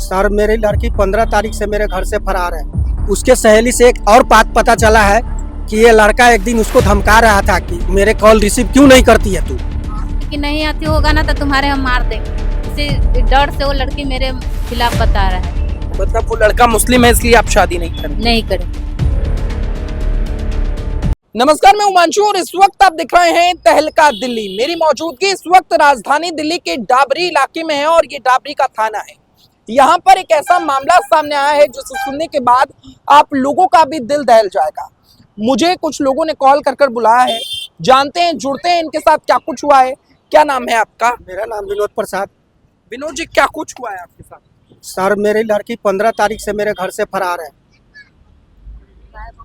Sir मेरी लड़की 15 तारीख से मेरे घर से फरार है। उसके सहेली से एक और बात पता चला है कि ये लड़का एक दिन उसको धमका रहा था कि मेरे कॉल रिसीव क्यों नहीं करती है तू। कि नहीं आती होगा ना तो तुम्हारे हम मार देंगे, इसी डर से वो लड़की मेरे खिलाफ बता रहा है। मतलब वो लड़का मुस्लिम है इसलिए आप शादी नहीं करें? नहीं करें। नमस्कार, मैं उमांशु और इस वक्त आप देख रहे हैं तहलका दिल्ली। मेरी मौजूदगी इस वक्त राजधानी दिल्ली के डाबरी इलाके में है और ये डाबरी का थाना है। यहाँ पर एक ऐसा मामला सामने आया है जिसे सुनने के बाद आप लोगों का भी दिल दहल जाएगा। मुझे कुछ लोगों ने कॉल कर बुलाया है, जानते हैं, जुड़ते हैं इनके साथ क्या कुछ हुआ है। क्या नाम है आपका? मेरा नाम विनोद प्रसाद। विनोद जी, क्या कुछ हुआ है आपके साथ? सर मेरी लड़की 15 तारीख से मेरे घर से फरार है।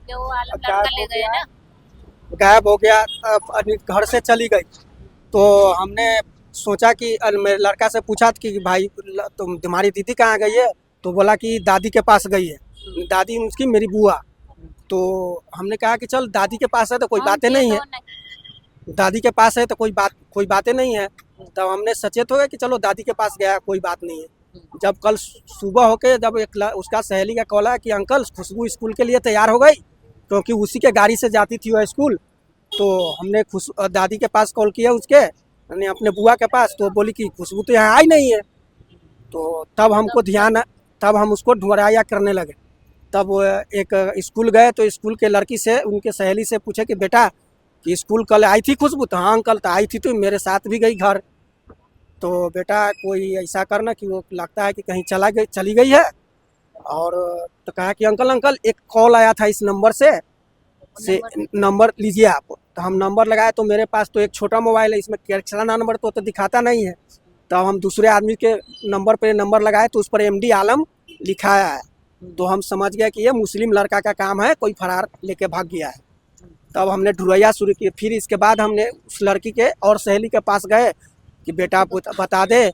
वो आलम लड़का ले गए ना, गायब हो गया, घर से चली गई। तो हमने सोचा कि मेरे लड़का से पूछा कि भाई तुम्हारी दीदी कहाँ गई है, तो बोला कि दादी के पास गई है। दादी उसकी मेरी बुआ। तो हमने कहा कि चल दादी के पास है तो कोई बातें नहीं है, दादी के पास है तो कोई बातें नहीं है। तब हमने सचेत हो गए कि चलो दादी के पास गया, कोई बात नहीं है। जब कल सुबह होके जब उसका सहेली का कॉल आया कि अंकल खुशबू स्कूल के लिए तैयार हो गई, क्योंकि उसी के गाड़ी से जाती थी वह स्कूल। तो हमने दादी के पास कॉल किया उसके, अपने बुआ के पास, तो बोली कि खुशबू तो यहाँ आई नहीं है। तो तब हमको तब हम उसको ढूंढाया करने लगे। तब एक स्कूल गए तो स्कूल के लड़की से, उनके सहेली से पूछे कि बेटा कि स्कूल कल आई थी खुशबू? तो हाँ अंकल तो आई थी, तो मेरे साथ भी गई घर। तो बेटा कोई ऐसा करना कि वो लगता है कि कहीं चली गई है। और तो कहा कि अंकल एक कॉल आया था इस नंबर से नंबर लीजिए आप। तो हम नंबर लगाए तो मेरे पास तो एक छोटा मोबाइल है, इसमें कैसा नंबर तो दिखाता नहीं है। तब हम दूसरे आदमी के नंबर पे नंबर लगाए तो उस पर MD आलम लिखाया है। तो हम समझ गए कि ये मुस्लिम लड़का का काम है, कोई फरार लेके भाग गया है। तब हमने ढूंढाया शुरू की। फिर इसके बाद हमने उस लड़की के और सहेली के पास गए कि बेटा बता दे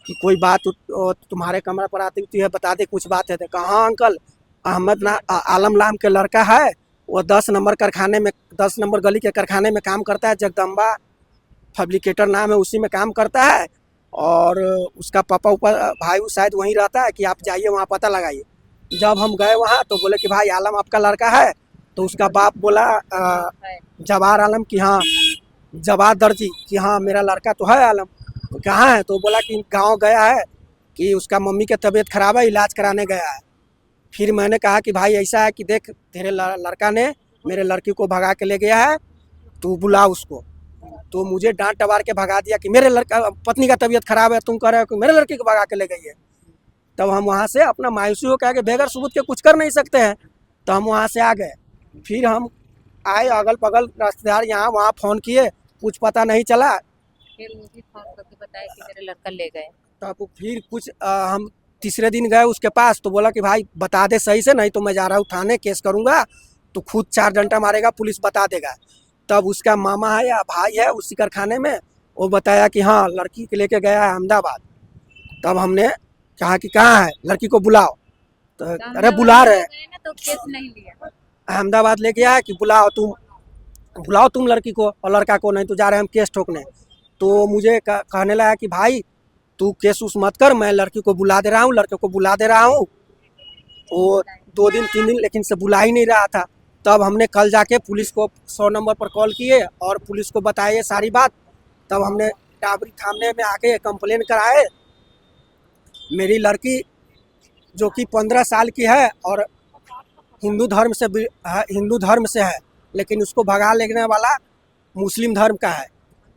कि कोई बात तुम्हारे कमरे पर आती है, बता दे कुछ बात है। तो कहाँ अंकल, आलम नाम के लड़का है, वो 10 नंबर गली के कारखाने में काम करता है। जगदम्बा फैब्रिकेटर नाम है, उसी में काम करता है। और उसका पापा भाई शायद वहीं रहता है, कि आप जाइए वहाँ पता लगाइए। जब हम गए वहाँ तो बोले कि भाई आलम आपका लड़का है। तो उसका बाप बोला जवाहर आलम कि हाँ, जवाहर दर्जी कि हाँ मेरा लड़का तो है आलम। तो कहाँ है? तो बोला कि गांव गया है, कि उसका मम्मी की तबीयत खराब है, इलाज कराने गया है। फिर मैंने कहा कि भाई ऐसा है कि देख तेरे लड़का ने मेरे लड़की को भगा के ले गया है, तू बुला उसको। तो मुझे डांट टबार के भगा दिया कि मेरे पत्नी का तबीयत खराब है, तुम कह रहे हो कि मेरे लड़की को भगा के ले गई है। तब हम वहाँ से अपना मायूसी हो के बगैर सबूत के कुछ कर नहीं सकते हैं, तो हम वहाँ से आ गए। फिर हम आए, अगल बगल रिश्तेदार यहाँ वहाँ फ़ोन किए, कुछ पता नहीं चला। फिर वो भी फोन करके बताया कि मेरे लड़का ले गए। तब फिर कुछ हम तीसरे दिन गए उसके पास, तो बोला कि भाई बता दे सही से, नहीं तो मैं जा रहा हूँ थाने, केस करूँगा, तो खुद 4 डंडा मारेगा, पुलिस बता देगा। तब उसका मामा है या भाई है उसी कारखाने में, वो बताया कि हाँ लड़की के लेके गया है अहमदाबाद। तब हमने कहा कि कहाँ है, लड़की को बुलाओ। तो अरे बुला रहे, तो केस नहीं लिया, अहमदाबाद ले गया है कि बुलाओ तुम लड़की को और लड़का को, नहीं तो जा रहे हम केस ठोकने। तो मुझे कहने लगा कि भाई तू केस उस मत कर, मैं लड़की को बुला दे रहा हूँ, लड़के को बुला दे रहा हूँ। वो 2 दिन 3 दिन लेकिन से बुला ही नहीं रहा था। तब हमने कल जाके पुलिस को 100 नंबर पर कॉल किए और पुलिस को बताए सारी बात। तब हमने डाबरी थाने में आके कंप्लेन कराए। मेरी लड़की जो कि 15 साल की है और हिंदू धर्म से है, लेकिन उसको भगा लेने वाला मुस्लिम धर्म का है।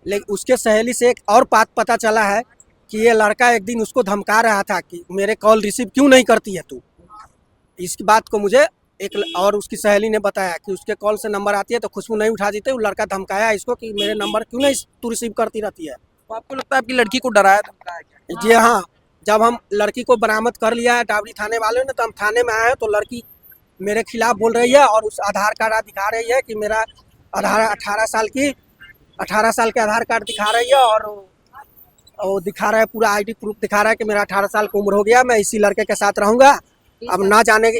लेकिन उसके सहेली से एक और बात पता चला है कि ये लड़का एक दिन उसको धमका रहा था कि मेरे कॉल रिसीव क्यों नहीं करती है तू। इसकी बात को मुझे और उसकी सहेली ने बताया कि उसके कॉल से नंबर आती है तो खुशबू नहीं उठा देते, वो लड़का धमकाया इसको कि मेरे नंबर क्यों नहीं तू रिसीव करती रहती है। तो आपको लगता है आपकी लड़की को डराया धमकाया क्या? जी हाँ, जब हम लड़की को बरामद कर लिया है डाबरी थाने वालों ने, तो हम थाने में आए हैं तो लड़की मेरे खिलाफ बोल रही है और उस आधार कार्ड दिखा रही है कि मेरा आधार 18 साल के आधार कार्ड दिखा रही है। और दिखा रहा है पूरा ID प्रूफ दिखा रहा है कि मेरा 18 साल की उम्र हो गया, मैं इसी लड़के के साथ रहूँगा। अब ना जाने के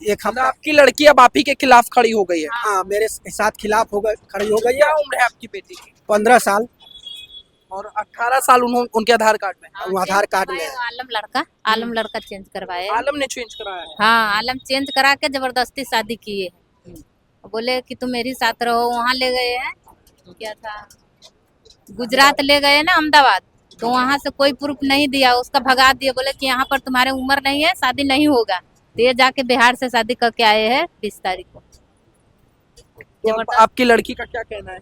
एक हफ्ता आपकी लड़की अब आप ही के खिलाफ खड़ी हो गई है? हाँ मेरे साथ खिलाफ खड़ी हो गई है। क्या उम्र है आपकी बेटी की? 15 साल। और 18 साल उनके आधार कार्ड में। हाँ, वो आधार चेंज कार्ड में करवाए, आलम लड़का चेंज करवाए। आलम ने चेंज कराया है। हाँ, आलम चेंज करा के जबरदस्ती शादी किए हैं। बोले कि तुम मेरी साथ रहो, वहाँ ले गए हैं, क्या था, गुजरात ले गए ना, अहमदाबाद, तो वहाँ से कोई प्रूफ नहीं दिया, उसका भगा दिए, बोले कि यहाँ पर तुम्हारे उम्र नहीं है, शादी नहीं होगा। तो ये जाके बिहार से शादी करके आए हैं 20 तारीख को। तो अब आपकी लड़की का क्या कहना है?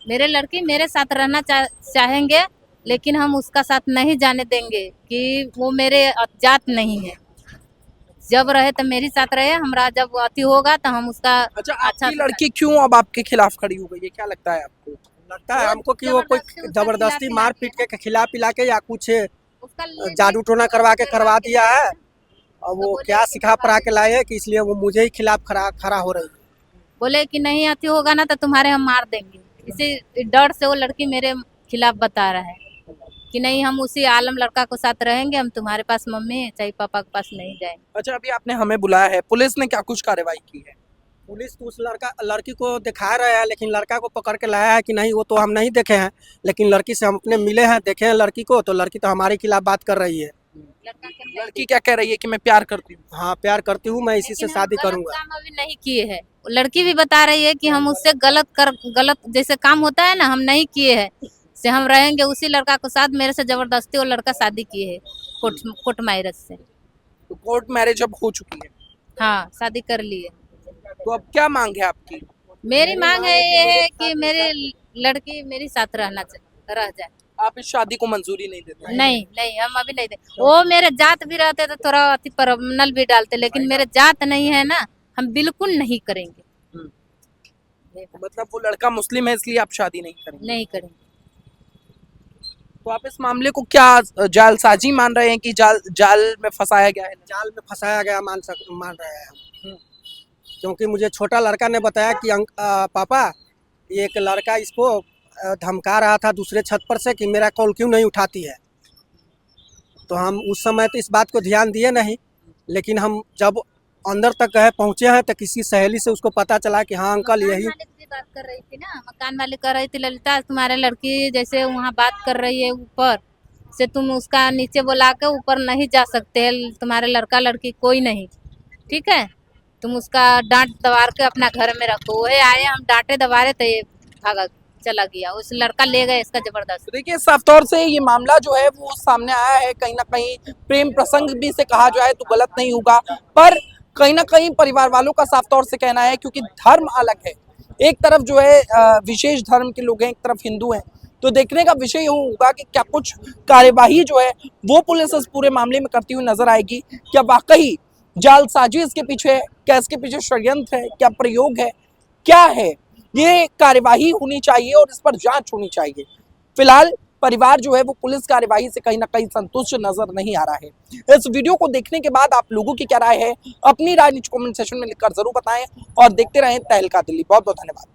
मेरे लड़की मेरे साथ रहना चाहेंगे, लेकिन हम उसका साथ नहीं जाने देंगे कि वो मेरे जात नहीं है। जब रहे तो मेरे साथ रहे, हमरा जब अति होगा तो हम उसका अच्छा, अच्छा आपकी लड़की क्यों अब आपके खिलाफ खड़ी हो गई है, क्या लगता है आपको? लगता है हमको कि वो कोई जबरदस्ती जबरदस्ती उसका मार पीट के खिला पिला के या कुछ उसका जादू टोना करवा के करवा दिया है, और वो क्या सिखा पढ़ा के लाए है कि इसलिए वो मुझे ही खिलाफ खड़ा हो रही है। बोले कि नहीं अति होगा ना तो तुम्हारे हम मार देंगे। इसी डर से वो लड़की मेरे खिलाफ बता रहा है कि नहीं, हम उसी आलम लड़का के साथ रहेंगे, हम तुम्हारे पास मम्मी चाहे पापा के पास नहीं जाएंगे। अच्छा, अभी आपने हमें बुलाया है, पुलिस ने क्या कुछ कार्रवाई की है? पुलिस तो उस लड़की को दिखा रहे हैं, लेकिन लड़का को पकड़ के लाया है कि नहीं वो तो हम नहीं देखे हैं, लेकिन लड़की से हम अपने मिले हैं, देखे हैं लड़की को, तो लड़की तो हमारे खिलाफ बात कर रही है। लड़की क्या कह रही है कि मैं प्यार करती हूँ? हाँ, प्यार करती हूँ, मैं इसी से लेकिन हम शादी गलत करूंगा। काम अभी नहीं किए हैं। लड़की भी बता रही है कि हम उससे गलत जैसे काम होता है ना, हम नहीं किए हैं, से हम रहेंगे उसी लड़का के साथ। मेरे से जबरदस्ती वो लड़का शादी किए है कोर्ट मैरिज से। तो कोर्ट मैरिज अब हो चुकी है, हाँ, शादी कर लिए। तो अब क्या मांग है आपकी? मेरी मांग है ये है कि मेरी लड़की मेरे साथ रह जाए। आप इस शादी को मंजूरी नहीं देते? नहीं नहीं, हम अभी नहीं दे। वो मेरे जात भी रहते तो थोड़ा अति पर नल भी डालते, लेकिन मेरे जात नहीं है ना, हम बिल्कुल नहीं करेंगे। मतलब वो लड़का मुस्लिम है इसलिए आप शादी नहीं करेंगे? नहीं करेंगे। तो आप इस मामले को क्या जालसाजी मान रहे हैं कि जाल में फंसाया गया है? जाल में फंसाया गया मान रहे हैं हम, क्योंकि मुझे छोटा लड़का ने बताया कि पापा, ये एक लड़का इसको धमका रहा था दूसरे छत पर से कि मेरा कॉल क्यों नहीं उठाती है। तो हम उस समय तो इस बात को ध्यान दिए नहीं, लेकिन हम जब अंदर तक गए पहुंचे हैं तो किसी सहेली से उसको पता चला कि हाँ अंकल यही। मकान वाले की बात कर रही थी ना, मकान वाली कर रही थी, ललिता तुम्हारे लड़की जैसे वहाँ बात कर रही है ऊपर से, तुम उसका नीचे बुला के ऊपर नहीं जा सकते, तुम्हारे लड़का लड़की कोई नहीं, ठीक है, तुम उसका डांट दबार के अपना घर में रखो। वही आए, हम डांटे दबारे तो ये भागा चला गया, उस लड़का ले गए इसका जबरदस्त। देखिए, साफ तौर से ये मामला जो है वो सामने आया है, कहीं ना कहीं प्रेम प्रसंग भी से कहा जाए तो गलत नहीं होगा, पर कहीं ना कहीं परिवार वालों का साफ तौर से कहना है, क्योंकि धर्म अलग है, एक तरफ जो है विशेष धर्म के लोग हैं, एक तरफ हिंदू हैं, तो देखने का विषय ये होगा कि क्या कुछ कार्यवाही जो है वो पुलिस इस पूरे मामले में करती हुई नजर आएगी। क्या वाकई जालसाजी इसके पीछे है, क्या इसके पीछे षड्यंत्र है, क्या प्रयोग है, क्या है, ये कार्यवाही होनी चाहिए और इस पर जांच होनी चाहिए। फिलहाल परिवार जो है वो पुलिस कार्यवाही से कहीं ना कहीं संतुष्ट नजर नहीं आ रहा है। इस वीडियो को देखने के बाद आप लोगों की क्या राय है, अपनी राय नीचे कमेंट सेक्शन में लिखकर जरूर बताएं और देखते रहें तहलका दिल्ली। बहुत बहुत धन्यवाद।